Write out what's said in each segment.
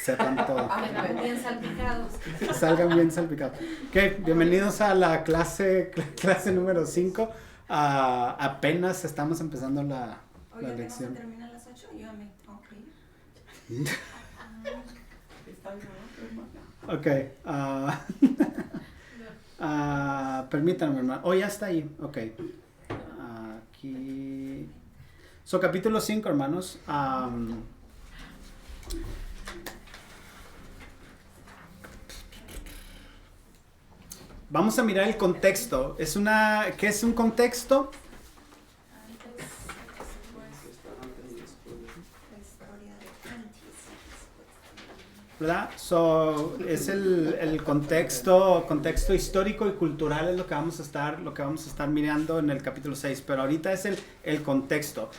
sepan todo. Salgan bien salpicados. Salgan bien salpicados. Ok, bienvenidos a la clase número 5. Apenas estamos empezando la Oye, lección. ¿no se termina a las 8? Yo me tengo que ir. Ok. Permítanme, hermano. Oh, ya está ahí. Ok. Aquí. Capítulo 5, hermanos. Vamos a mirar el contexto. ¿Qué es un contexto? ¿Verdad? Es el contexto histórico y cultural es lo que vamos a estar mirando en el capítulo 6, pero ahorita es el contexto.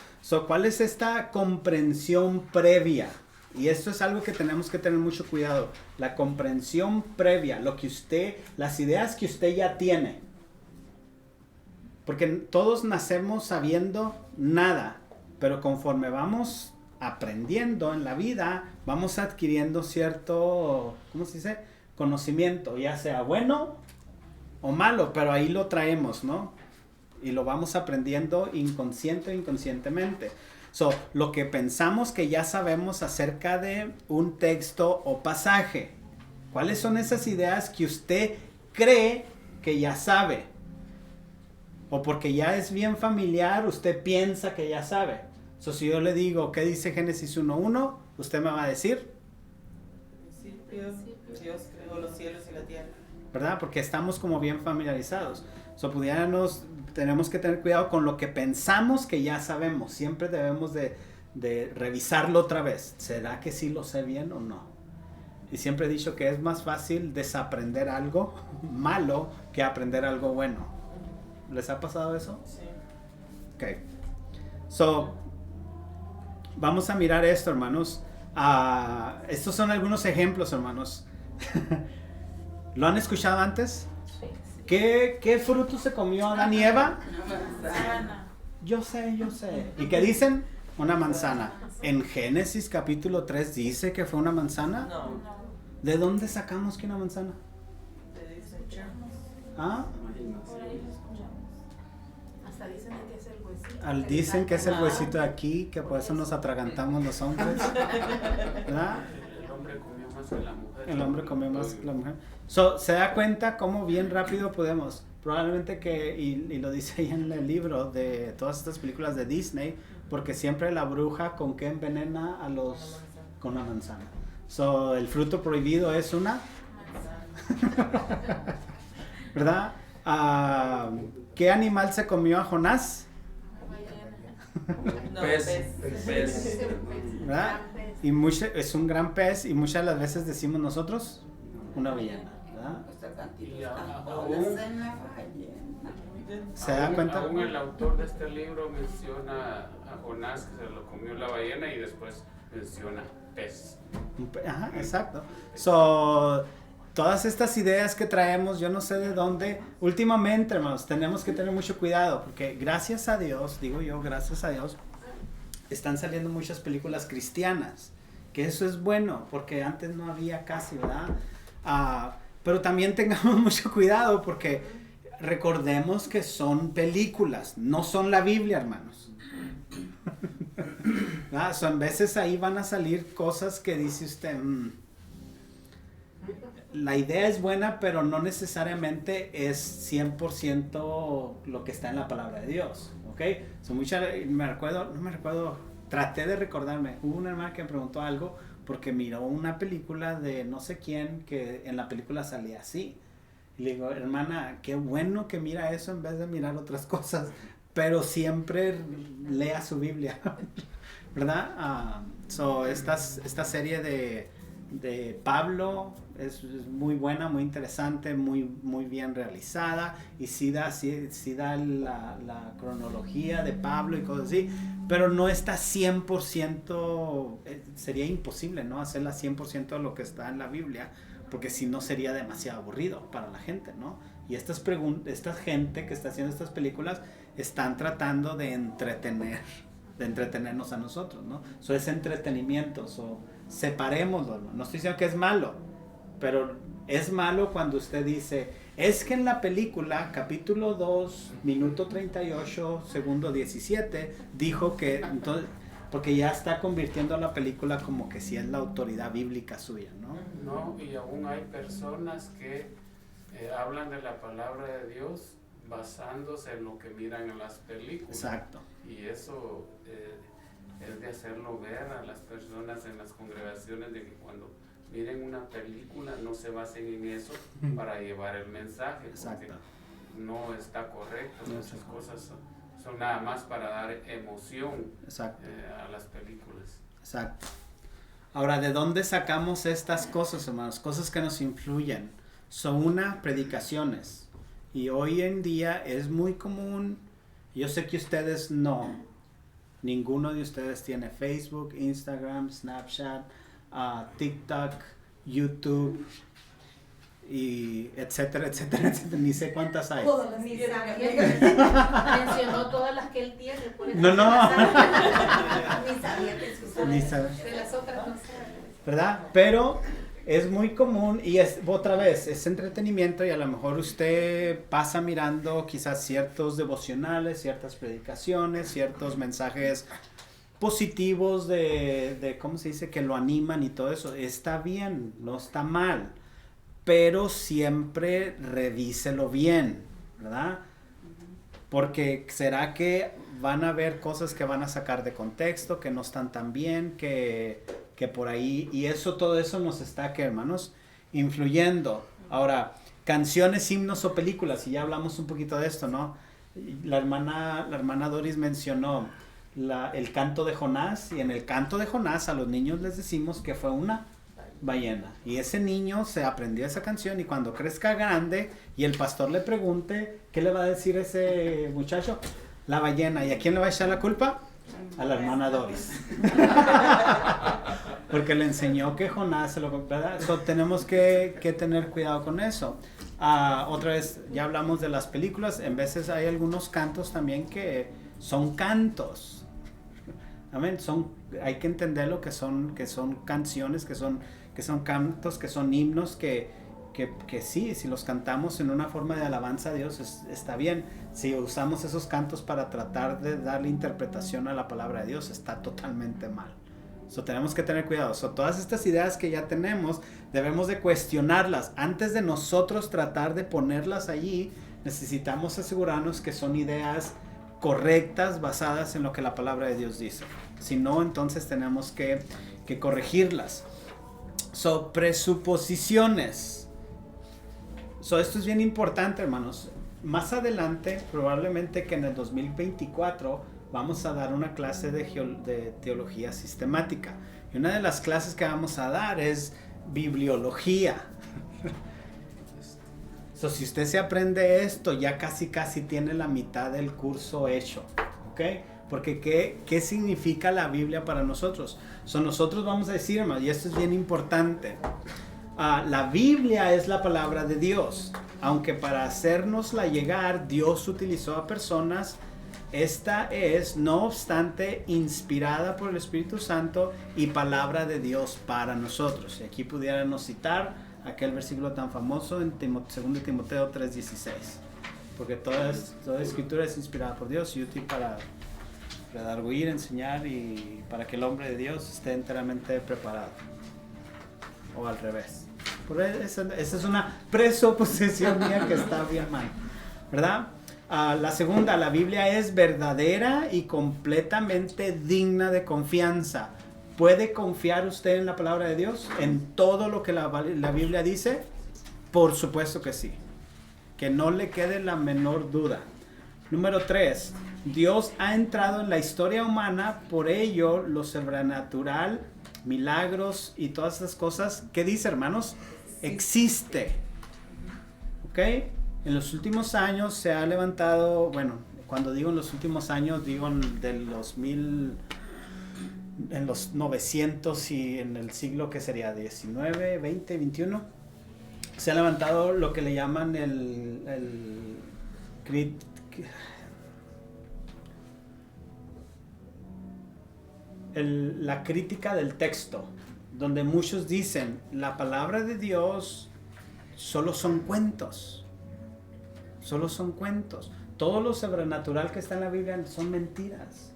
¿Cuál es esta comprensión previa? Y esto es algo que tenemos que tener mucho cuidado. La comprensión previa, las ideas que usted ya tiene. Porque todos nacemos sabiendo nada, pero conforme vamos aprendiendo en la vida, vamos adquiriendo cierto, ¿cómo se dice? Conocimiento, ya sea bueno o malo, pero ahí lo traemos, ¿no? Y lo vamos aprendiendo inconscientemente. Lo que pensamos que ya sabemos acerca de un texto o pasaje. ¿Cuáles son esas ideas que usted cree que ya sabe? O porque ya es bien familiar, usted piensa que ya sabe. Si yo le digo, ¿qué dice Génesis 1:1? Usted me va a decir. En principio, Dios creó los cielos y la tierra. ¿Verdad? Porque estamos como bien familiarizados. Tenemos que tener cuidado con lo que pensamos que ya sabemos. Siempre debemos de revisarlo otra vez. ¿Será que sí lo sé bien o no? Y siempre he dicho que es más fácil desaprender algo malo que aprender algo bueno. ¿Les ha pasado eso? Sí. Ok. Vamos a mirar esto, hermanos. Estos son algunos ejemplos, hermanos. ¿Lo han escuchado antes? Sí. ¿Qué fruto se comió Adán y Eva? Manzana. Yo sé. ¿Y qué dicen? Una manzana. En Génesis capítulo 3 dice que fue una manzana. No, ¿De dónde sacamos que una manzana? te dicen. ¿Ah? Por ahí lo escuchamos. Hasta dicen que es el huesito. Dicen que es el huesito de aquí, que por eso nos atragantamos los hombres. ¿Verdad? El hombre comió más que la mujer. El hombre comió más que la mujer. Se da cuenta cómo bien rápido podemos. Probablemente y lo dice ahí en el libro de todas estas películas de Disney, porque siempre la bruja con qué envenena a los con una manzana. El fruto prohibido es una ¿verdad? ¿Qué animal se comió a Jonás? No, Pez. ¿Verdad? Y es un gran pez y muchas de las veces decimos nosotros una ballena, ¿verdad? Y ¿Se da cuenta? Aún el autor de este libro menciona a Jonás que se lo comió la ballena y después menciona pez. Ajá, exacto. Todas estas ideas que traemos, yo no sé de dónde, últimamente, hermanos, tenemos que tener mucho cuidado, porque gracias a Dios, están saliendo muchas películas cristianas, que eso es bueno, porque antes no había casi, ¿verdad? Pero también tengamos mucho cuidado, porque recordemos que son películas, no son la Biblia, hermanos. Son veces ahí van a salir cosas que dice usted, la idea es buena, pero no necesariamente es 100% lo que está en la palabra de Dios, ¿ok? No me recuerdo, traté de recordarme, hubo una hermana que me preguntó algo porque miró una película de no sé quién que en la película salía así. Y le digo, hermana, qué bueno que mira eso en vez de mirar otras cosas, pero siempre lea su Biblia, ¿verdad? Esta serie de Pablo es muy buena, muy interesante, muy bien realizada y sí da la cronología de Pablo y cosas así, pero no está 100%, sería imposible, ¿no? Hacerla 100% de lo que está en la Biblia, porque si no sería demasiado aburrido para la gente, ¿no? Y esta gente que está haciendo estas películas están tratando de entretenernos a nosotros, ¿no? Es entretenimiento, separémoslo, hermano. No estoy diciendo que es malo, pero es malo cuando usted dice, es que en la película, capítulo 2, minuto 38, segundo 17, dijo que, entonces, porque ya está convirtiendo la película como que si es la autoridad bíblica suya, ¿no? No, y aún hay personas que hablan de la palabra de Dios basándose en lo que miran en las películas. Exacto. Y eso es de hacerlo ver a las personas en las congregaciones de que cuando miren una película no se basen en eso para llevar el mensaje. Exacto. Porque no está correcto. No Muchas está cosas son nada más para dar emoción Exacto. a las películas. Exacto. Ahora, ¿de dónde sacamos estas cosas, hermanos? Cosas que nos influyen. Son predicaciones. Y hoy en día es muy común. Yo sé que ustedes no. Ninguno de ustedes tiene Facebook, Instagram, Snapchat, TikTok, YouTube, y etcétera, etcétera, etcétera. Ni sé cuántas hay. Todas las mencionó todas las que él tiene. Por eso No. Ni sabía que se usaban. Ni sabe. De las otras no sé. ¿Verdad? Pero es muy común y es, otra vez, es entretenimiento y a lo mejor usted pasa mirando quizás ciertos devocionales, ciertas predicaciones, ciertos mensajes positivos de ¿cómo se dice? Que lo animan y todo eso. Está bien, no está mal, pero siempre revíselo bien, ¿verdad? Porque será que van a haber cosas que van a sacar de contexto, que no están tan bien, que por ahí, y todo eso nos está, ¿qué, hermanos? Influyendo. Ahora, canciones, himnos o películas, y ya hablamos un poquito de esto, ¿no? La hermana Doris mencionó el canto de Jonás, y en el canto de Jonás a los niños les decimos que fue una ballena, y ese niño se aprendió esa canción, y cuando crezca grande y el pastor le pregunte, ¿qué le va a decir ese muchacho? La ballena. ¿Y a quién le va a echar la culpa? A la hermana Doris. Porque le enseñó que Jonás se lo... ¿verdad? So, tenemos que tener cuidado con eso. Otra vez, ya hablamos de las películas. En veces hay algunos cantos también que son cantos. Amén. Hay que entender lo que son canciones, que son cantos, que son himnos, que sí, si los cantamos en una forma de alabanza a Dios está bien. Si usamos esos cantos para tratar de darle interpretación a la palabra de Dios, está totalmente mal. Tenemos que tener cuidado. Todas estas ideas que ya tenemos, debemos de cuestionarlas. Antes de nosotros tratar de ponerlas allí, necesitamos asegurarnos que son ideas correctas, basadas en lo que la palabra de Dios dice. Si no, entonces tenemos que corregirlas. Presuposiciones. Esto es bien importante, hermanos. Más adelante, probablemente que en el 2024, vamos a dar una clase de teología sistemática. Y una de las clases que vamos a dar es bibliología. Si usted se aprende esto, ya casi tiene la mitad del curso hecho. ¿Ok? Porque ¿qué significa la Biblia para nosotros? Nosotros vamos a decir, hermanos, y esto es bien importante. La Biblia es la palabra de Dios, aunque para hacérnosla llegar Dios utilizó a personas. Esta es, no obstante, inspirada por el Espíritu Santo y palabra de Dios para nosotros. Y aquí pudiéramos citar aquel versículo tan famoso en 2 Timoteo 3:16, porque toda escritura es inspirada por Dios y útil para redarguir, enseñar y para que el hombre de Dios esté enteramente preparado, o al revés. Esa es una presuposición mía que está bien mal, ¿verdad? La segunda, la Biblia es verdadera y completamente digna de confianza. ¿Puede confiar usted en la palabra de Dios? ¿En todo lo que la Biblia dice? Por supuesto que sí. Que no le quede la menor duda. Número 3, Dios ha entrado en la historia humana, por ello lo sobrenatural, milagros y todas esas cosas, ¿qué dice, hermanos? Existe. ¿Ok? En los últimos años se ha levantado, bueno, cuando digo en los últimos años, digo en los 900 y en el siglo que sería 19, 20, 21, se ha levantado lo que le llaman la crítica del texto, donde muchos dicen, la palabra de Dios solo son cuentos. Solo son cuentos. Todo lo sobrenatural que está en la Biblia son mentiras.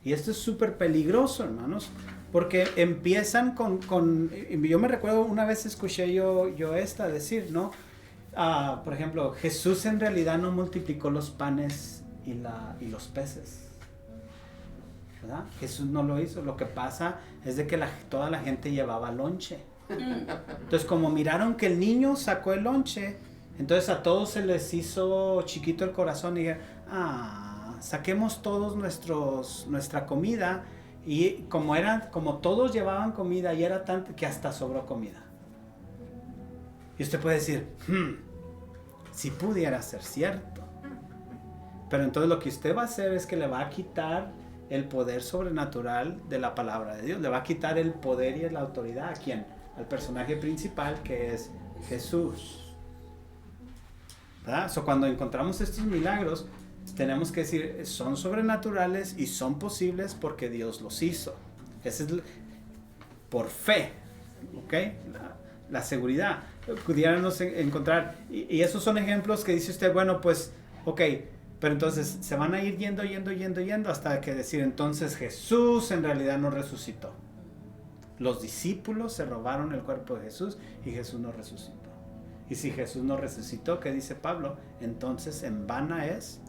Y esto es súper peligroso, hermanos, porque empiezan yo me recuerdo una vez escuché yo esta decir, ¿no? Por ejemplo, Jesús en realidad no multiplicó los panes y los peces, ¿verdad? Jesús no lo hizo. Lo que pasa es de que toda la gente llevaba lonche. Entonces, como miraron que el niño sacó el lonche, entonces a todos se les hizo chiquito el corazón y dijeron, saquemos todos nuestra comida. Y como todos llevaban comida y era tanto que hasta sobró comida. Y usted puede decir, si pudiera ser cierto. Pero entonces lo que usted va a hacer es que le va a quitar el poder sobrenatural de la palabra de Dios. Le va a quitar el poder y la autoridad. ¿A quién? Al personaje principal, que es Jesús. ¿Verdad? Cuando encontramos estos milagros, tenemos que decir, son sobrenaturales y son posibles porque Dios los hizo. Ese es por fe, ¿ok? La seguridad. Pudiéramos encontrar, y esos son ejemplos que dice usted, bueno, pues, ok, pero entonces se van a ir yendo hasta que decir, entonces Jesús en realidad no resucitó. Los discípulos se robaron el cuerpo de Jesús y Jesús no resucitó. Y si Jesús no resucitó, ¿qué dice Pablo? Entonces en vana es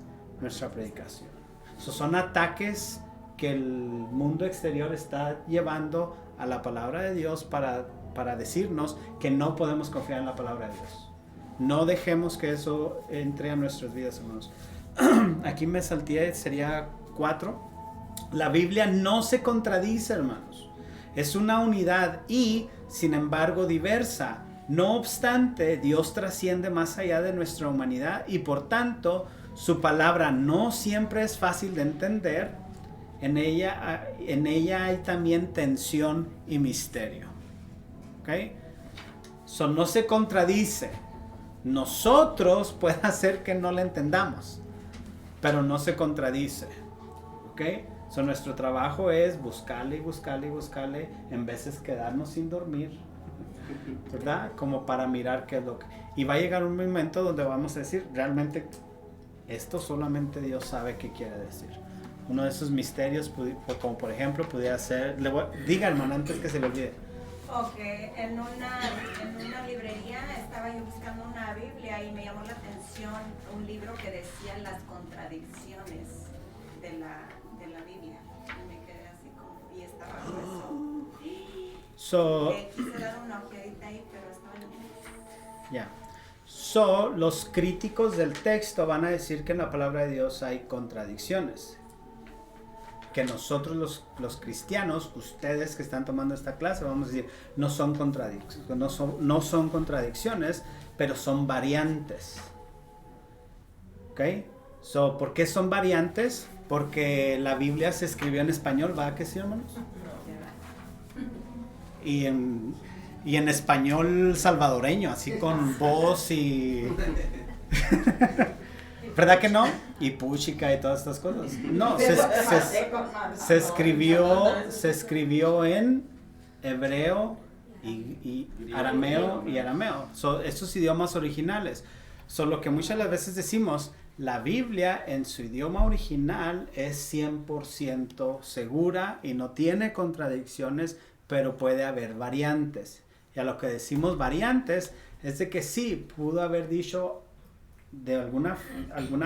nuestra predicación. Son ataques que el mundo exterior está llevando a la palabra de Dios para decirnos que no podemos confiar en la palabra de Dios. No dejemos que eso entre a nuestras vidas, hermanos. Aquí me salté, sería 4. La Biblia no se contradice, hermanos. Es una unidad y, sin embargo, diversa. No obstante, Dios trasciende más allá de nuestra humanidad y, por tanto, su palabra no siempre es fácil de entender. En ella hay también tensión y misterio. ¿Ok? No se contradice. Nosotros puede hacer que no la entendamos, pero no se contradice. ¿Ok? Nuestro trabajo es buscarle en veces quedarnos sin dormir, ¿verdad? Como para mirar qué es lo que... Y va a llegar un momento donde vamos a decir, realmente, esto solamente Dios sabe qué quiere decir. Uno de esos misterios, como por ejemplo, pudiera ser... Diga, hermano, antes que se le olvide. Ok, en una librería estaba yo buscando una Biblia y me llamó la atención un libro que decía las contradicciones de la Biblia. Y me quedé así como... Y estaba grueso. Quise dar una ojeadita ahí, pero estaba en... Ya. Los críticos del texto van a decir que en la palabra de Dios hay contradicciones. Que nosotros los cristianos, ustedes que están tomando esta clase, vamos a decir, no son contradicciones, pero son variantes. ¿Ok? ¿Por qué son variantes? Porque la Biblia se escribió en español, ¿va que sí, hermanos? Y en español salvadoreño, así con voz y... ¿Verdad que no? Y puchica y todas estas cosas. No, se escribió en hebreo y arameo. Estos idiomas originales. Lo que muchas las veces decimos, la Biblia en su idioma original es 100% segura y no tiene contradicciones, pero puede haber variantes. Y a lo que decimos variantes es de que sí, pudo haber dicho de alguna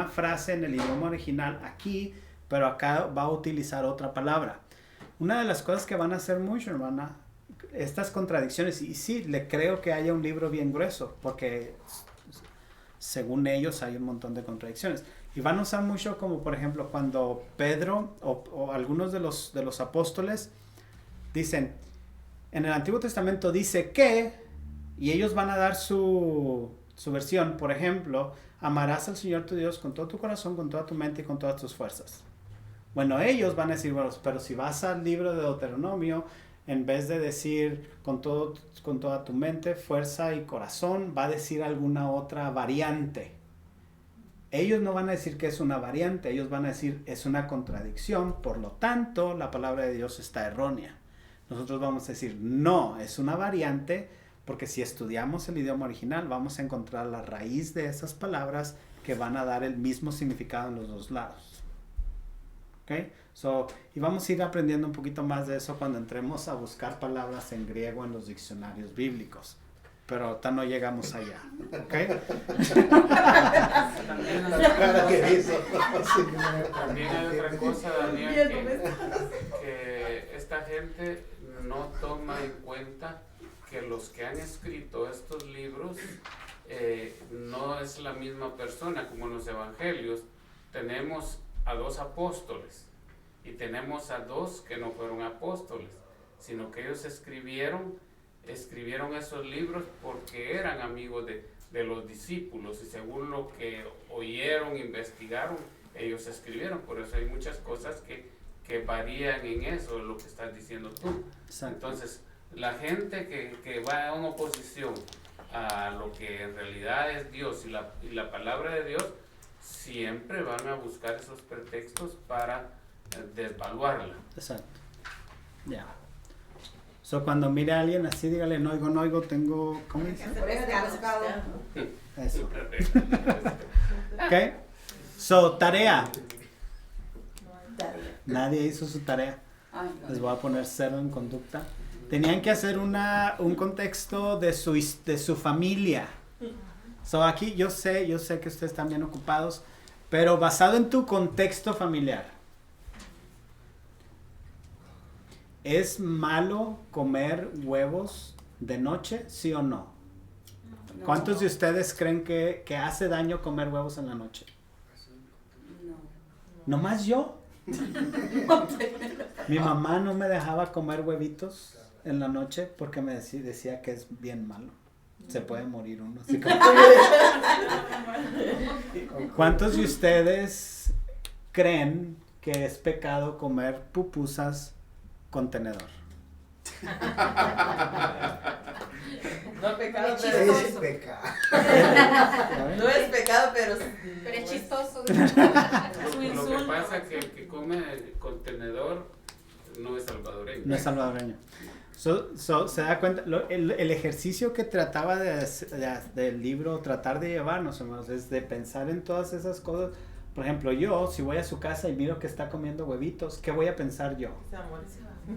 frase en el idioma original aquí, pero acá va a utilizar otra palabra. Una de las cosas que van a hacer mucho, hermana, estas contradicciones, y sí, le creo que haya un libro bien grueso, porque según ellos hay un montón de contradicciones. Y van a usar mucho como, por ejemplo, cuando Pedro o algunos de los apóstoles dicen, en el Antiguo Testamento dice que, y ellos van a dar su versión, por ejemplo, amarás al Señor tu Dios con todo tu corazón, con toda tu mente y con todas tus fuerzas. Bueno, ellos van a decir, bueno, pero si vas al libro de Deuteronomio, en vez de decir con toda tu mente, fuerza y corazón, va a decir alguna otra variante. Ellos no van a decir que es una variante, ellos van a decir es una contradicción, por lo tanto, la palabra de Dios está errónea. nosotros vamos a decir, no, es una variante, porque si estudiamos el idioma original, vamos a encontrar la raíz de esas palabras que van a dar el mismo significado en los dos lados. ¿Ok? Y vamos a ir aprendiendo un poquito más de eso cuando entremos a buscar palabras en griego en los diccionarios bíblicos. Pero ahorita no llegamos allá. ¿Ok? También hay otra cosa, Daniel, que esta gente no toma en cuenta que los que han escrito estos libros no es la misma persona. Como en los evangelios tenemos a 2 apóstoles y tenemos a 2 que no fueron apóstoles, sino que ellos escribieron esos libros porque eran amigos de los discípulos, y según lo que oyeron, investigaron, ellos escribieron. Por eso hay muchas cosas que varían en eso, lo que estás diciendo tú. Exacto. Entonces, la gente que va a una oposición a lo que en realidad es Dios y la palabra de Dios, siempre van a buscar esos pretextos para desvaluarla. Exacto. Ya. Cuando mire a alguien así, dígale, no oigo, tengo... ¿Cómo dice? Eso. Ok. Tarea. Nadie hizo su tarea. Les voy a poner 0 en conducta. Tenían que hacer un contexto de su familia. Aquí yo sé que ustedes están bien ocupados, pero basado en tu contexto familiar. ¿Es malo comer huevos de noche, sí o no? ¿Cuántos de ustedes creen que hace daño comer huevos en la noche? No. ¿Nomás yo? Mi mamá no me dejaba comer huevitos en la noche porque me decía que es bien malo. Se puede morir uno. Así como... ¿Cuántos de ustedes creen que es pecado comer pupusas con tenedor? No pecado, Qué pero chistoso. no es pecado, pero Pero es chistoso. Lo que pasa es que el que come con tenedor no es salvadoreño. No es salvadoreño. Se da cuenta, el ejercicio que trataba del libro tratar de llevarnos, hermanos, es de pensar en todas esas cosas. Por ejemplo, yo, si voy a su casa y miro que está comiendo huevitos, ¿qué voy a pensar yo? se amor. ¿Y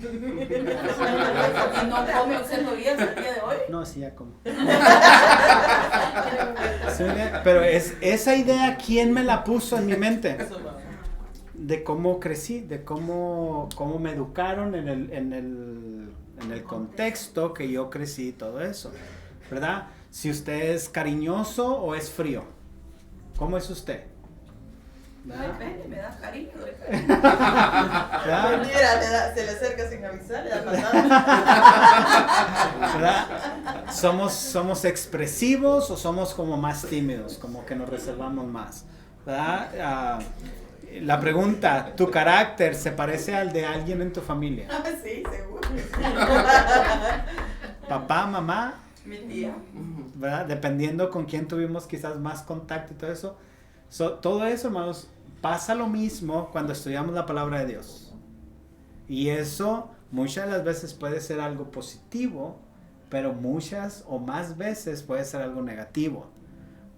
no come usted todavía el día de hoy? No, sí, ya como. Pero esa idea, ¿quién me la puso en mi mente? De cómo crecí, de cómo me educaron en el contexto que yo crecí, todo eso, ¿verdad? Si usted es cariñoso o es frío, ¿cómo es usted? Depende, me da cariño. ¿Verdad? Mira, se le acerca sin avisar, le da patada. ¿Verdad? ¿Somos expresivos o somos como más tímidos, como que nos reservamos más? ¿Verdad? La pregunta, ¿tu carácter se parece al de alguien en tu familia? Sí, seguro. Papá, mamá, Mi tía. ¿verdad? Dependiendo con quién tuvimos quizás más contacto y todo eso. Todo eso, hermanos, pasa lo mismo cuando estudiamos la palabra de Dios. Y eso muchas de las veces puede ser algo positivo, pero muchas o más veces puede ser algo negativo.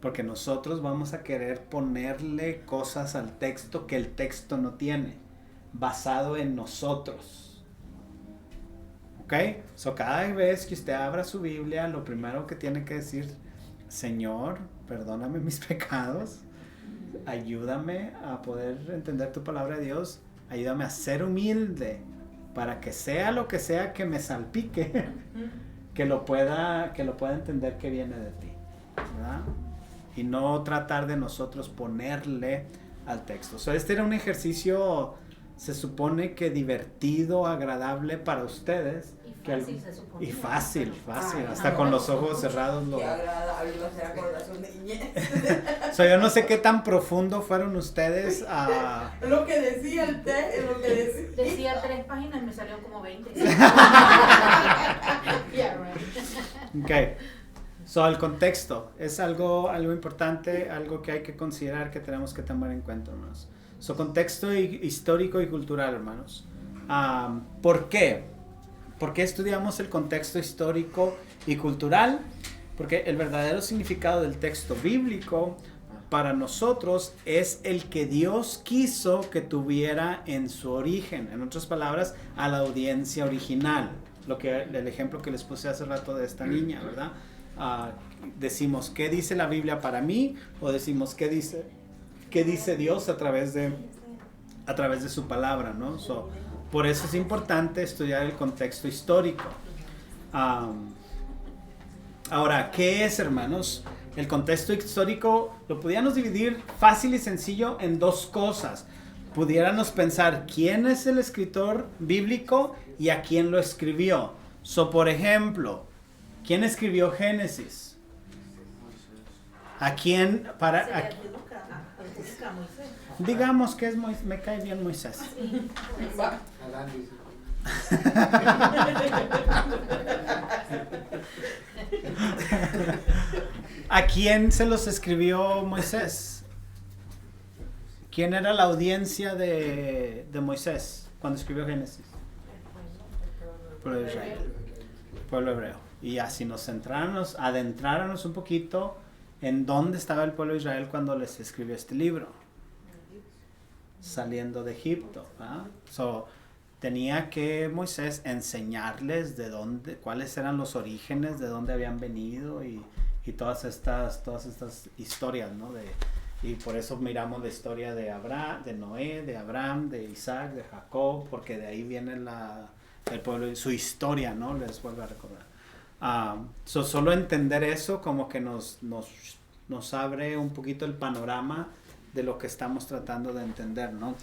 Porque nosotros vamos a querer ponerle cosas al texto que el texto no tiene, basado en nosotros. ¿Ok? Cada vez que usted abra su Biblia, lo primero que tiene que decir, Señor, perdóname mis pecados, ayúdame a poder entender tu palabra de Dios, ayúdame a ser humilde, para que sea lo que sea que me salpique, que lo pueda entender que viene de ti, ¿verdad? Y no tratar de nosotros ponerle al texto. Este era un ejercicio, se supone que divertido, agradable para ustedes. Y fácil, se supone. Y fácil, hasta con los ojos cerrados. Qué agradable va a ser acordar su niñez. Yo no sé qué tan profundo fueron ustedes a... Lo que decía el té, lo que decía. Decía 3 páginas y me salió como 20. Yeah, right. Ok. El contexto es algo importante, algo que hay que considerar, que tenemos que tomar en cuenta, hermanos. Contexto histórico y cultural, hermanos. ¿Por qué? ¿Por qué estudiamos el contexto histórico y cultural? Porque el verdadero significado del texto bíblico para nosotros es el que Dios quiso que tuviera en su origen. En otras palabras, a la audiencia original. El ejemplo que les puse hace rato de esta niña, ¿verdad? Decimos, ¿qué dice la Biblia para mí? O decimos, ¿qué dice Dios a través de su palabra, ¿no? Por eso es importante estudiar el contexto histórico. Ahora, ¿qué es, hermanos? El contexto histórico lo pudiéramos dividir fácil y sencillo en dos cosas. Pudiéramos pensar quién es el escritor bíblico y a quién lo escribió. Por ejemplo, ¿quién escribió Génesis? ¿A quién? Digamos que es me cae bien Moisés. ¿A quién se los escribió Moisés? ¿Quién era la audiencia de Moisés cuando escribió Génesis? Pueblo de Israel. Pueblo hebreo. Y así nos adentráramos un poquito en dónde estaba el pueblo de Israel cuando les escribió este libro. Saliendo de Egipto. Tenía que Moisés enseñarles cuáles eran los orígenes, de dónde habían venido y todas estas historias, ¿no? Y por eso miramos la historia de Noé, de Abraham, de Isaac, de Jacob, porque de ahí viene el pueblo y su historia, ¿no? Les vuelvo a recordar. Solo entender eso como que nos abre un poquito el panorama de lo que estamos tratando de entender, ¿no?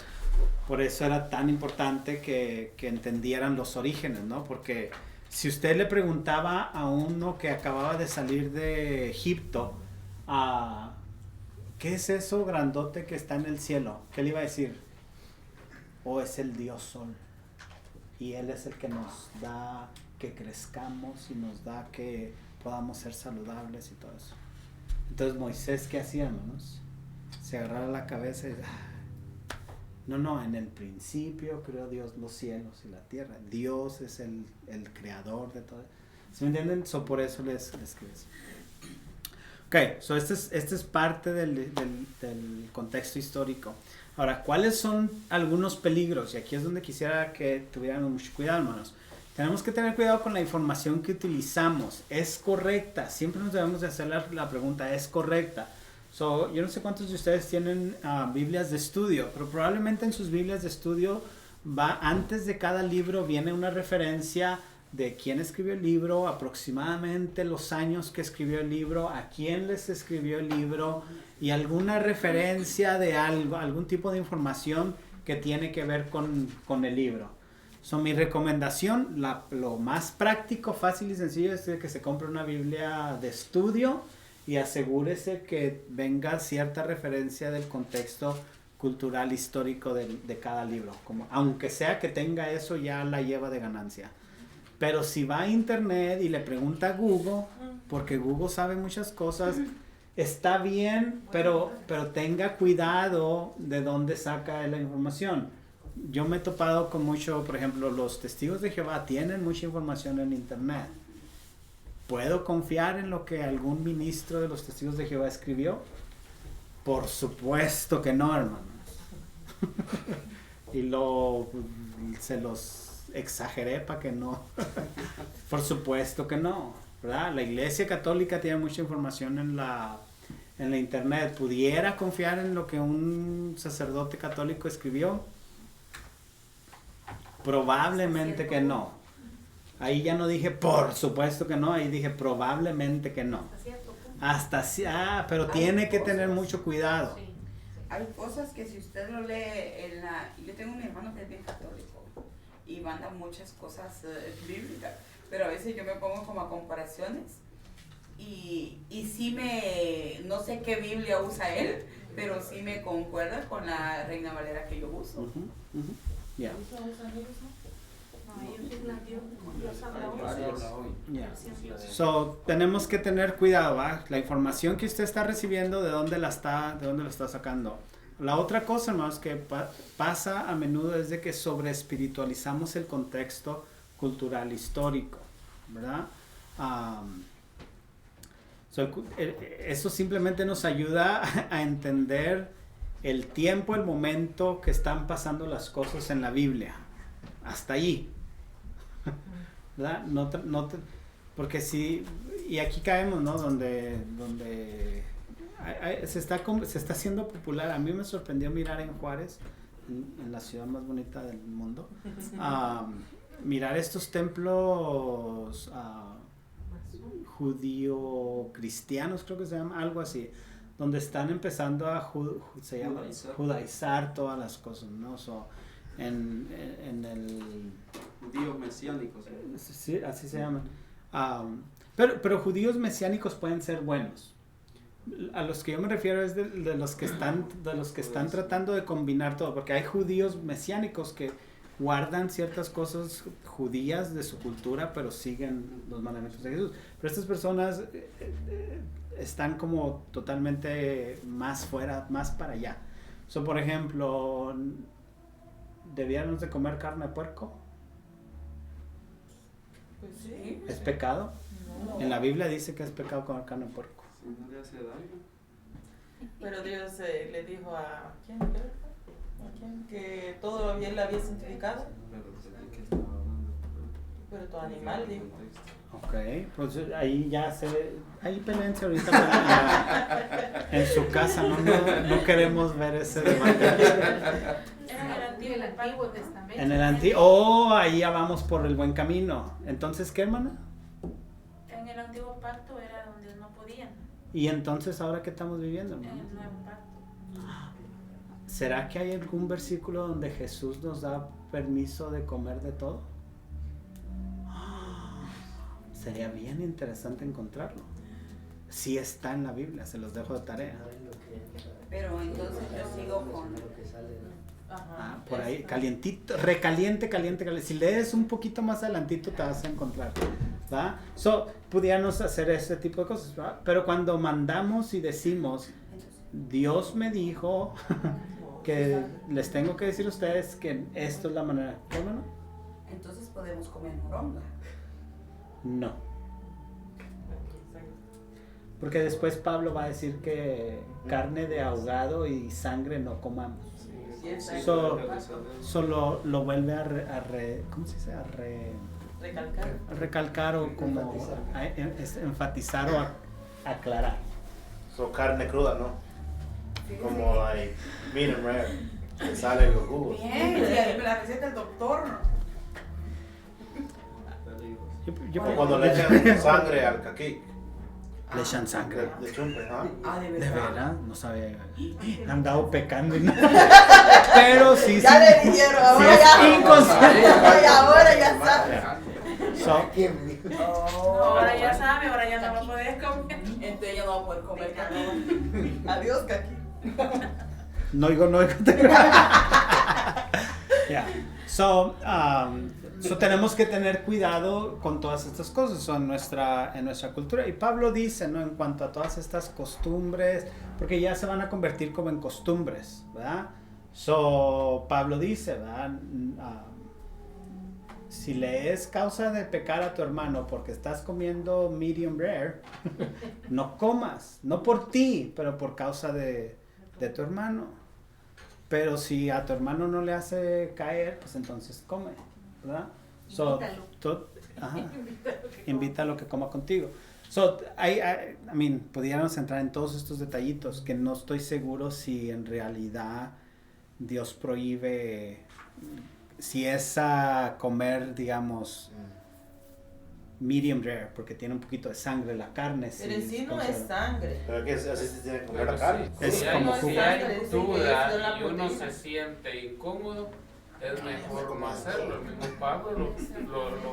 Por eso era tan importante que entendieran los orígenes, ¿no? Porque si usted le preguntaba a uno que acababa de salir de Egipto, ¿qué es eso grandote que está en el cielo? ¿Qué le iba a decir? Es el Dios Sol. Y Él es el que nos da que crezcamos y nos da que podamos ser saludables y todo eso. Entonces Moisés, ¿qué hacía, hermanos? Se agarraba la cabeza y no, en el principio creó Dios los cielos y la tierra. Dios es el creador de todo. ¿Sí me entienden? Por eso les escribo. Ok, este es parte del contexto histórico. Ahora, ¿cuáles son algunos peligros? Y aquí es donde quisiera que tuvieran mucho cuidado, hermanos. Tenemos que tener cuidado con la información que utilizamos. ¿Es correcta? Siempre nos debemos de hacer la pregunta, ¿es correcta? Yo no sé cuántos de ustedes tienen Biblias de estudio, pero probablemente en sus Biblias de estudio antes de cada libro viene una referencia de quién escribió el libro, aproximadamente los años que escribió el libro, a quién les escribió el libro y alguna referencia de algún tipo de información que tiene que ver con el libro. Mi recomendación, lo más práctico, fácil y sencillo es que se compre una Biblia de estudio y asegúrese que venga cierta referencia del contexto cultural histórico de cada libro. Aunque sea que tenga eso, ya la lleva de ganancia. Pero si va a internet y le pregunta a Google, porque Google sabe muchas cosas, está bien, pero tenga cuidado de dónde saca la información. Yo me he topado con mucho, por ejemplo, los testigos de Jehová tienen mucha información en internet. ¿Puedo confiar en lo que algún ministro de los testigos de Jehová escribió? Por supuesto que no, hermanos. Y se los exageré para que no. Por supuesto que no, ¿verdad? La Iglesia Católica tiene mucha información en la internet. ¿Pudiera confiar en lo que un sacerdote católico escribió? Probablemente que no. Ahí ya no dije por supuesto que no, ahí dije probablemente que no. Pero tiene que tener mucho cuidado. Hay cosas que si usted lo lee yo tengo un hermano que es bien católico y manda muchas cosas bíblicas, pero a veces yo me pongo como a comparaciones y sí no sé qué Biblia usa él, pero sí me concuerda con la Reina Valera que yo uso. Yeah. Tenemos que tener cuidado, ¿va? La información que usted está recibiendo, de dónde la está sacando. La otra cosa, hermanos, que pasa a menudo es de que sobreespiritualizamos el contexto cultural histórico, ¿verdad? Eso simplemente nos ayuda a entender el tiempo, el momento que están pasando las cosas en la Biblia. Hasta ahí. ¿Verdad? Porque si, y aquí caemos, ¿no? Donde se está haciendo popular. A mí me sorprendió mirar en Juárez, en la ciudad más bonita del mundo, mirar estos templos judío-cristianos, creo que se llama, algo así, donde están empezando a judaizar todas las cosas, ¿no? En el judíos mesiánicos. Sí, así se llaman. Pero judíos mesiánicos pueden ser buenos. A los que yo me refiero es de los que están tratando de combinar todo, porque hay judíos mesiánicos que guardan ciertas cosas judías de su cultura, pero siguen los mandamientos de Jesús. Pero estas personas están como totalmente más fuera, más para allá. Por ejemplo, ¿debíamos de comer carne de puerco? Pues sí. ¿Es pecado? No. En la Biblia dice que es pecado comer carne de puerco. Si no le hace daño. Pero Dios le dijo a ¿quién? Que todo bien le había santificado. Pero ¿de qué estaba hablando? Pero tu animal dijo. Ok, pues ahí ya ahí pelense ahorita en su casa, no queremos ver ese debate. En el Antiguo Testamento. En el Antiguo, ahí ya vamos por el buen camino. Entonces, ¿qué, hermana? En el Antiguo Pacto era donde no podían. Y entonces, ¿ahora qué estamos viviendo, En hermano? el Nuevo Pacto. ¿Será que hay algún versículo donde Jesús nos da permiso de comer de todo? Sería bien interesante encontrarlo. Sí está en la Biblia, se los dejo de tarea. Pero entonces yo sigo con... Por ahí, calientito, recaliente. Si lees un poquito más adelantito te vas a encontrar, ¿va? Pudiéramos hacer ese tipo de cosas, ¿va? Pero cuando mandamos y decimos, Dios me dijo que les tengo que decir a ustedes que esto es la manera, ¿qué, hermano? Entonces podemos comer moronga. No. Porque después Pablo va a decir que carne de ahogado y sangre no comamos. Solo lo vuelve a ¿cómo se dice? A recalcar o como a enfatizar o a aclarar. Carne cruda, ¿no? Como hay medium rare, que sale en los jugos. Bien, la receta del doctor. Como cuando le echan sangre al caqui. Le echan sangre. De chumpe, ¿ah? De De verdad. verdad, no sabía. Han andado pecando. Pero sí. Ya le dijeron, ahora ya. Inconsciente. Ahora ya sabe. Ahora ya sabe, ahora ya no va a poder comer. Entonces ya no va a poder comer carne. Adiós, Kaki. No oigo. Yeah. So tenemos que tener cuidado con todas estas cosas en nuestra cultura. Y Pablo dice, ¿no? En cuanto a todas estas costumbres, porque ya se van a convertir como en costumbres, ¿verdad? Pablo dice, ¿verdad? Si le es causa de pecar a tu hermano porque estás comiendo medium rare, no comas, no por ti, pero por causa de tu hermano. Pero si a tu hermano no le hace caer, pues entonces come, ¿verdad? Invítalo que coma contigo. Pudiéramos entrar en todos estos detallitos que no estoy seguro si en realidad Dios prohíbe, si es a comer, digamos, medium rare, porque tiene un poquito de sangre la carne. Pero en sí no es sangre. Pero que así se tiene que comer la carne. Es Si como hay jugo. duda y uno se siente incómodo, es mejor no hacerlo. El mismo Pablo lo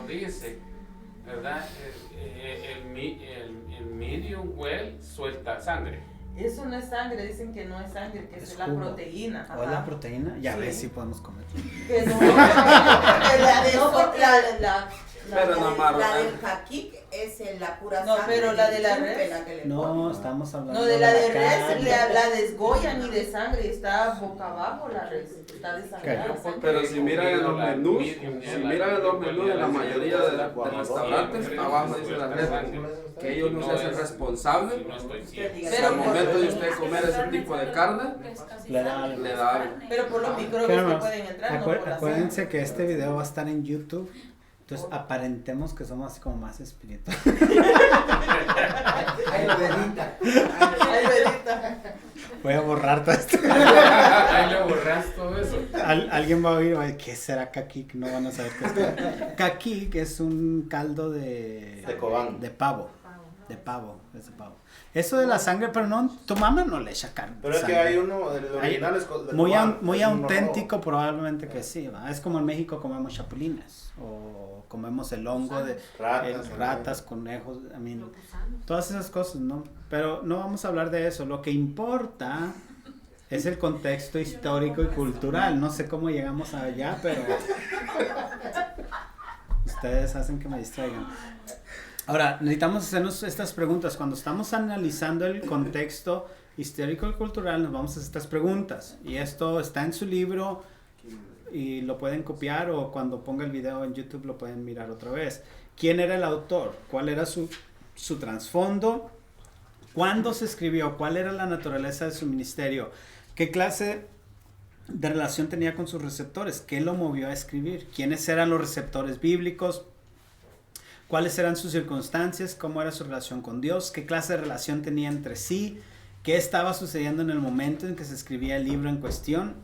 dice, ¿verdad? El medium well suelta sangre. Eso no es sangre, dicen que no es sangre, que es la jugo. proteína. ¿O es la proteína? Ya Sí. ves si podemos comer. Que no, La de no, porque Pero no, la la del caquic es la pura No, sangre. pero la de la del res. chupe, la que le No, ponen. estamos hablando No, de la de carne. res la desgollan y de sangre, está boca abajo la res, está desangrada. Pero si miran en los menús, en la mayoría de restaurantes, abajo dice la red que ellos no se hacen responsables. Pero al momento de usted comer ese tipo de carne, Le da algo. le da algo. Pero por los microbios Claro, que pueden entrar, no por la acuérdense sangre. que este video va a estar en YouTube. Entonces aparentemos que somos así como más espirituales. Ay, verita. Ay, verita. Voy a borrar todo esto. Ahí le borras todo eso. Alguien va a oír, va a decir, ¿qué será caquic? No van a saber qué es. Caquic es un caldo de Cobán. de pavo. De pavo, es de pavo. Eso de la sangre, pero no, tu mamá no le echa carne. Pero es que sangre. hay uno, el original es de Muy, Cobán, muy es uno auténtico rojo. probablemente que sí, ¿va? Es como en México comemos chapulines o comemos el hongo de ratas, conejos, I mean, todas esas cosas, ¿no? Pero no vamos a hablar de eso, lo que importa es el contexto histórico y cultural, no sé cómo llegamos allá, pero ustedes hacen que me distraigan. Ahora, necesitamos hacernos estas preguntas. Cuando estamos analizando el contexto histórico y cultural, nos vamos a hacer estas preguntas. Y esto está en su libro y lo pueden copiar o cuando ponga el video en YouTube lo pueden mirar otra vez. ¿Quién era el autor? ¿Cuál era su trasfondo? ¿Cuándo se escribió? ¿Cuál era la naturaleza de su ministerio? ¿Qué clase de relación tenía con sus receptores? ¿Qué lo movió a escribir? ¿Quiénes eran los receptores bíblicos? ¿Cuáles eran sus circunstancias? ¿Cómo era su relación con Dios? ¿Qué clase de relación tenía entre sí? ¿Qué estaba sucediendo en el momento en que se escribía el libro en cuestión?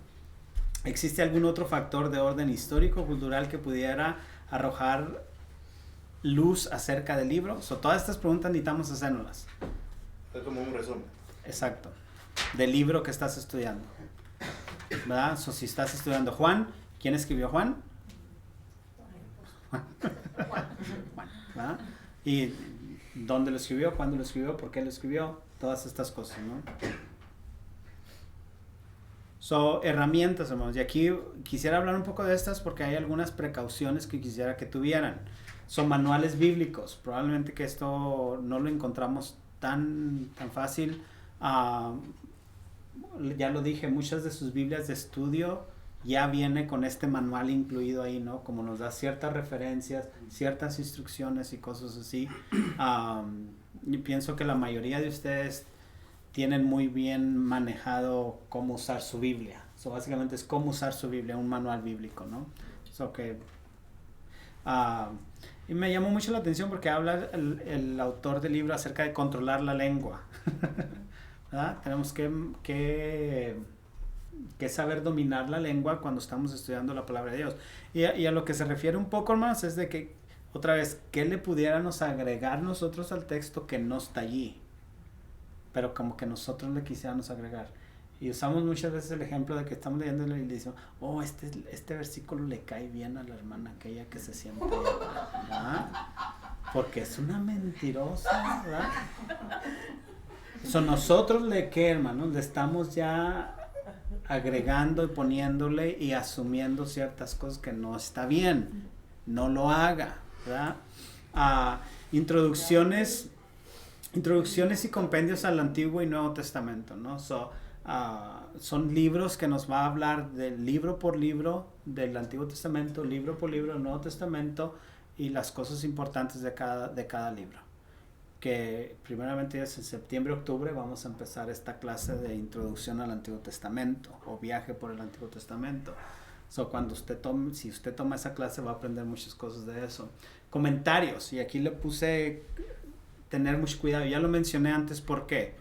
¿Existe algún otro factor de orden histórico, cultural que pudiera arrojar luz acerca del libro? Todas estas preguntas necesitamos hacérnoslas. Es como un resumen. Exacto. Del libro que estás estudiando. ¿Verdad? Si estás estudiando Juan, ¿quién escribió Juan? Juan. ¿Verdad? ¿Y dónde lo escribió? ¿Cuándo lo escribió? ¿Por qué lo escribió? Todas estas cosas, ¿no? Son herramientas, hermanos. Y aquí quisiera hablar un poco de estas porque hay algunas precauciones que quisiera que tuvieran. Son manuales bíblicos. Probablemente que esto no lo encontramos tan fácil. Ya lo dije, muchas de sus Biblias de estudio ya viene con este manual incluido ahí, ¿no? Como nos da ciertas referencias, ciertas instrucciones y cosas así. Y pienso que la mayoría de ustedes tienen muy bien manejado cómo usar su Biblia. Básicamente es cómo usar su Biblia, un manual bíblico, ¿no? Y me llamó mucho la atención porque habla el autor del libro acerca de controlar la lengua. ¿Verdad? Tenemos que saber dominar la lengua cuando estamos estudiando la palabra de Dios. Y a lo que se refiere un poco más es de que, otra vez, ¿qué le pudiéramos agregar nosotros al texto que no está allí? Pero como que nosotros le quisiéramos agregar. Y usamos muchas veces el ejemplo de que estamos leyendo y le decimos, oh, este versículo le cae bien a la hermana aquella que se siente, ¿verdad? Porque es una mentirosa, ¿verdad? Nosotros hermanos, le estamos ya agregando y poniéndole y asumiendo ciertas cosas que no está bien. No lo haga, ¿verdad? Introducciones y compendios al Antiguo y Nuevo Testamento, ¿no? Son libros que nos va a hablar de libro por libro del Antiguo Testamento, libro por libro del Nuevo Testamento y las cosas importantes de cada libro. Que primeramente es en septiembre, octubre vamos a empezar esta clase de introducción al Antiguo Testamento o viaje por el Antiguo Testamento. Cuando si usted toma esa clase va a aprender muchas cosas de eso. Comentarios, y aquí le puse tener mucho cuidado, ya lo mencioné antes, ¿por qué?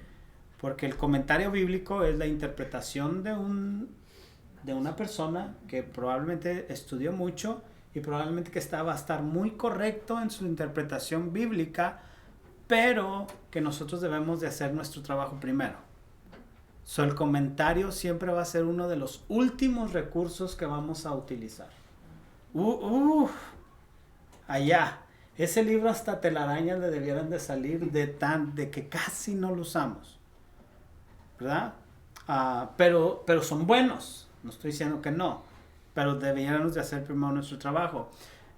Porque el comentario bíblico es la interpretación de una persona que probablemente estudió mucho y probablemente que va a estar muy correcto en su interpretación bíblica, pero que nosotros debemos de hacer nuestro trabajo primero. El comentario siempre va a ser uno de los últimos recursos que vamos a utilizar. Allá. Ese libro hasta telarañas le debieran de salir de que casi no lo usamos. ¿Verdad? Pero son buenos. No estoy diciendo que no. Pero deberíamos de hacer primero nuestro trabajo.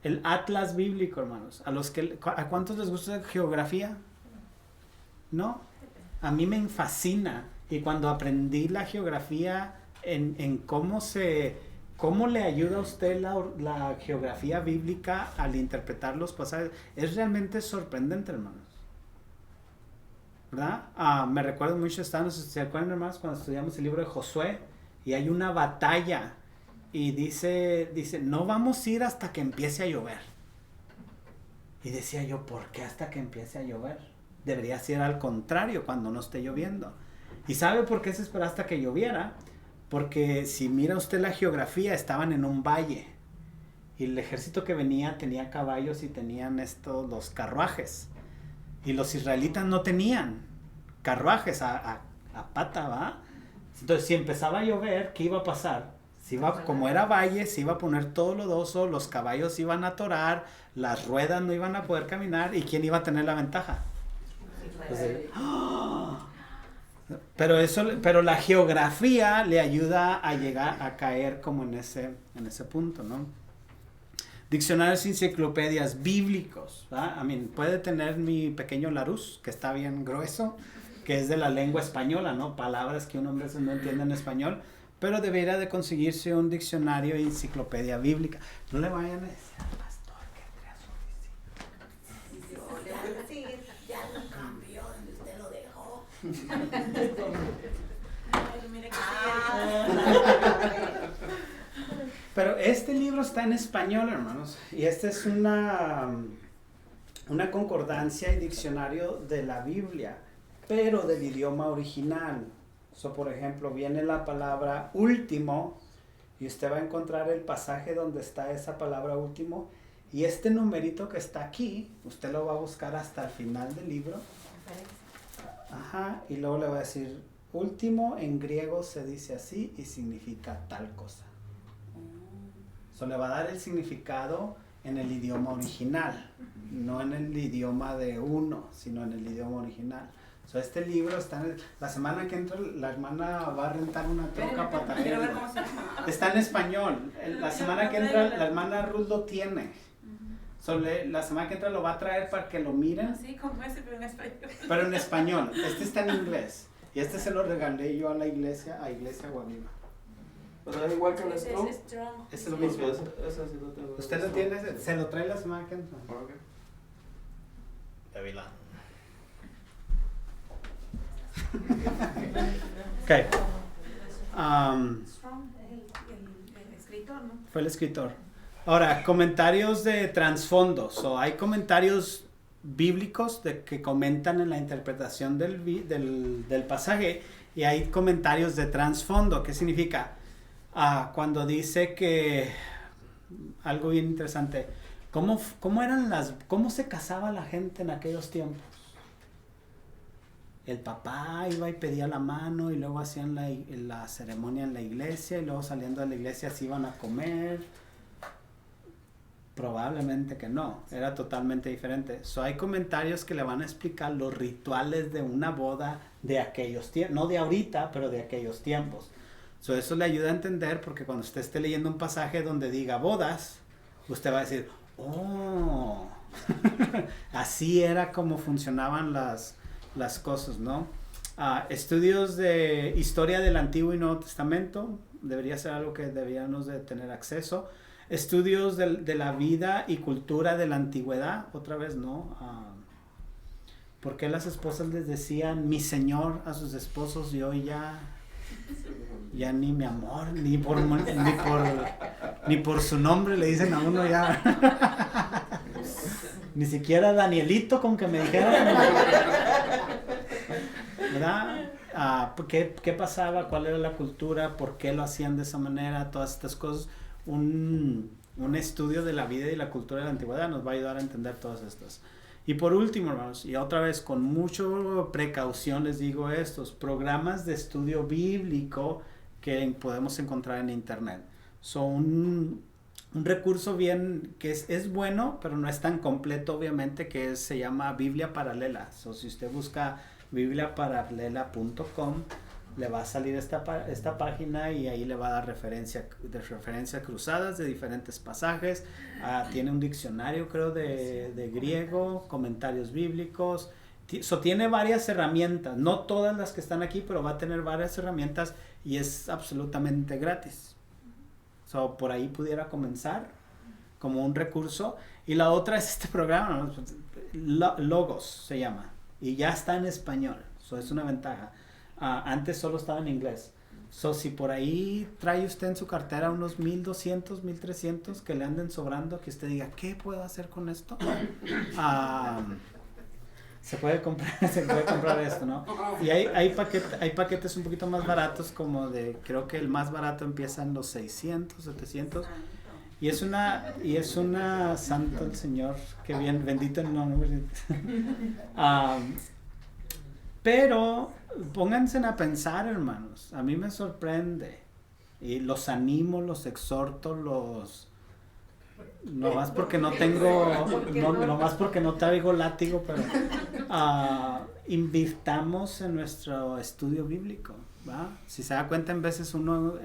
el atlas bíblico, hermanos. ¿A cuántos les gusta geografía? ¿No? A mí me fascina. Y cuando aprendí la geografía en cómo le ayuda a usted la geografía bíblica al interpretar los pasajes, es realmente sorprendente, hermanos. ¿Verdad? Me recuerdo mucho, ¿se acuerdan, hermanos, cuando estudiamos el libro de Josué? Y hay una batalla y dice, no vamos a ir hasta que empiece a llover. Y decía yo, ¿por qué hasta que empiece a llover? Debería ser al contrario, cuando no esté lloviendo. ¿Y sabe por qué se esperó hasta que lloviera? Porque si mira usted la geografía, estaban en un valle. Y el ejército que venía tenía caballos y tenían los carruajes. Y los israelitas no tenían carruajes a pata, ¿va? Entonces, si empezaba a llover, ¿qué iba a pasar? Como era valle, se iba a poner todo lodoso, los caballos iban a atorar, las ruedas no iban a poder caminar, ¿y quién iba a tener la ventaja? ¡Oh! Pero la geografía le ayuda a llegar a caer como en ese punto, ¿no? Diccionarios y enciclopedias bíblicos, ¿verdad? Puede tener mi pequeño Larousse, que está bien grueso, que es de la lengua española, ¿no? Palabras que un hombre no entiende en español, pero debería de conseguirse un diccionario y enciclopedia bíblica. No le vayan a decir al pastor que entre a su oficina. Yo le voy a decir, ya lo cambió donde usted lo dejó. Ay, mire que Pero este libro está en español, hermanos, y esta es una concordancia y diccionario de la Biblia, pero del idioma original. Por ejemplo, viene la palabra último, y usted va a encontrar el pasaje donde está esa palabra último, y este numerito que está aquí, usted lo va a buscar hasta el final del libro. Ajá, y luego le va a decir, último en griego se dice así y significa tal cosa. Le va a dar el significado en el idioma original, no en el idioma de uno, sino en el idioma original. Este libro está la semana que entra, la hermana va a rentar una troca para traerlo. Está en español. La semana que entra, la hermana Ruth lo tiene. La semana que entra lo va a traer para que lo miren. Sí, como ese, pero en español. Pero en español. Este está en inglés. Y se lo regalé yo a la iglesia, Guaviva. Pero es igual que el Strong. Es lo mismo. Ese sí lo tengo. ¿Usted lo tiene? Se lo trae la semana que entra. Ok. Gavilán. Ok. Strong, el escritor, ¿no? Fue el escritor. Ahora, comentarios de trasfondos. Hay comentarios bíblicos que comentan en la interpretación del pasaje, y hay comentarios de trasfondo. ¿Qué significa? Cuando dice que algo bien interesante, ¿cómo se casaba la gente en aquellos tiempos? El papá iba y pedía la mano, y luego hacían la ceremonia en la iglesia, y luego saliendo de la iglesia se iban a comer. Probablemente que no, era totalmente diferente. Hay comentarios que le van a explicar los rituales de una boda de aquellos tiempos, no de ahorita, pero de aquellos tiempos. Eso le ayuda a entender, porque cuando usted esté leyendo un pasaje donde diga bodas, usted va a decir, oh, así era como funcionaban las cosas, ¿no? Estudios de historia del Antiguo y Nuevo Testamento, debería ser algo que deberíamos de tener acceso. Estudios de la vida y cultura de la antigüedad, otra vez, ¿no? ¿Por qué las esposas les decían mi señor a sus esposos y hoy ya ni mi amor, ni por su nombre le dicen a uno ya? Ni siquiera Danielito con que me dijeran, ¿verdad? ¿Qué pasaba? ¿Cuál era la cultura? ¿Por qué lo hacían de esa manera? Todas estas cosas. Un estudio de la vida y la cultura de la antigüedad nos va a ayudar a entender todas estas. Y por último, hermanos, y otra vez con mucha precaución les digo estos programas de estudio bíblico que podemos encontrar en internet. Son un recurso bien que es bueno, pero no es tan completo, obviamente, se llama Biblia Paralela. Si usted busca bibliaparalela.com, le va a salir esta página y ahí le va a dar referencia a cruzadas de diferentes pasajes. Tiene un diccionario, creo, de griego, comentarios bíblicos. Tiene varias herramientas, no todas las que están aquí, pero va a tener varias herramientas y es absolutamente gratis. Por ahí pudiera comenzar como un recurso. Y la otra es este programa, ¿no? Logos se llama, y ya está en español, es una ventaja. Antes solo estaba en inglés. Si por ahí trae usted en su cartera unos 1,200, 1,300 que le anden sobrando, que usted diga, ¿qué puedo hacer con esto? Se puede comprar esto, ¿no? Y hay paquetes un poquito más baratos, creo que el más barato empieza en los 600, 700. Y es una santo el Señor, que bien, bendito el nombre. Pero pónganse a pensar, hermanos. A mí me sorprende y los animo, los exhorto, no más porque no traigo látigo, pero invirtamos en nuestro estudio bíblico, ¿va? Si se da cuenta, en veces uno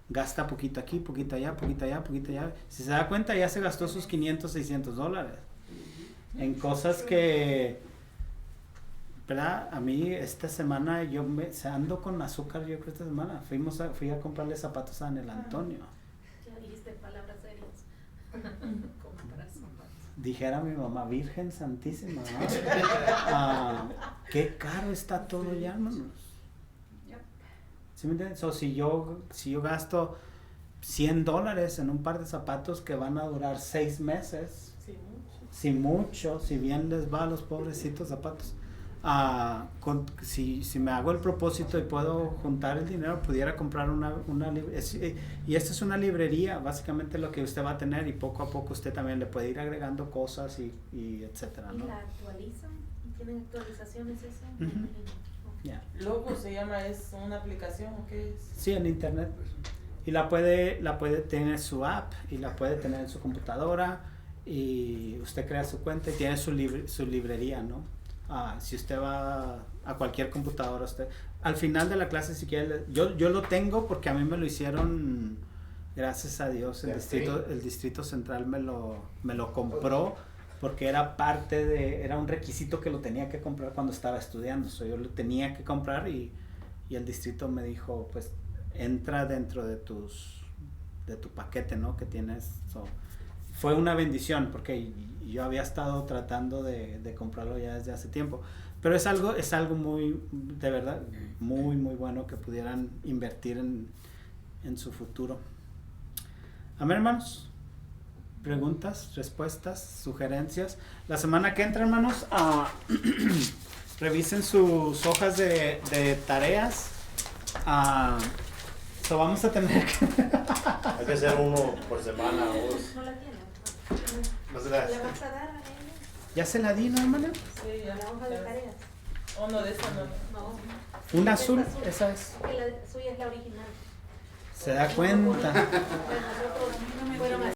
gasta poquito aquí, poquito allá, poquito allá, poquito allá. Si se da cuenta, ya se gastó sus $500, $600 en cosas que, ¿verdad? A mí esta semana ando con azúcar. Yo creo esta semana fui a comprarle zapatos a Daniel Antonio. Ya dijiste palabras serias. Comprar zapatos. Dijera mi mamá, Virgen Santísima, ¿no? Qué caro está todo ya, hermanos. ¿Sí me entiendes? Si yo gasto $100 en un par de zapatos que van a durar 6 meses, si bien les va a los pobrecitos zapatos, si me hago el propósito y puedo juntar el dinero, pudiera comprar una y esta es una librería, básicamente lo que usted va a tener, y poco a poco usted también le puede ir agregando cosas y etcétera, ¿no? ¿Y la actualizan? ¿Tienen actualizaciones eso? Uh-huh. Yeah. Logo se llama, ¿es una aplicación o qué es? Sí, en internet. Y la puede tener su app y la puede tener en su computadora, y usted crea su cuenta y tiene su librería, ¿no? Si usted va a cualquier computadora, al final de la clase, si quiere, yo lo tengo porque a mí me lo hicieron, gracias a Dios, el Distrito Central me lo compró, porque era un requisito que lo tenía que comprar cuando estaba estudiando. Yo lo tenía que comprar y el distrito me dijo, pues entra dentro de tu paquete, ¿no? Que tienes. Fue una bendición, porque yo había estado tratando de comprarlo ya desde hace tiempo. Pero es algo muy, de verdad, muy, muy bueno que pudieran invertir en su futuro. Amén, hermanos. Preguntas, respuestas, sugerencias. La semana que entra, hermanos, revisen sus hojas de tareas. Vamos a tener que... Hay que hacer uno por semana o dos. No la tiene. No se la... ¿Le vas a dar a ella? ¿Ya se la di, no, hermana? Sí, ya. La hoja de tareas. Oh, no, de esa no. No. Una azul, esa es. Porque la suya es la original. Se da cuenta. Bueno, nosotros fueron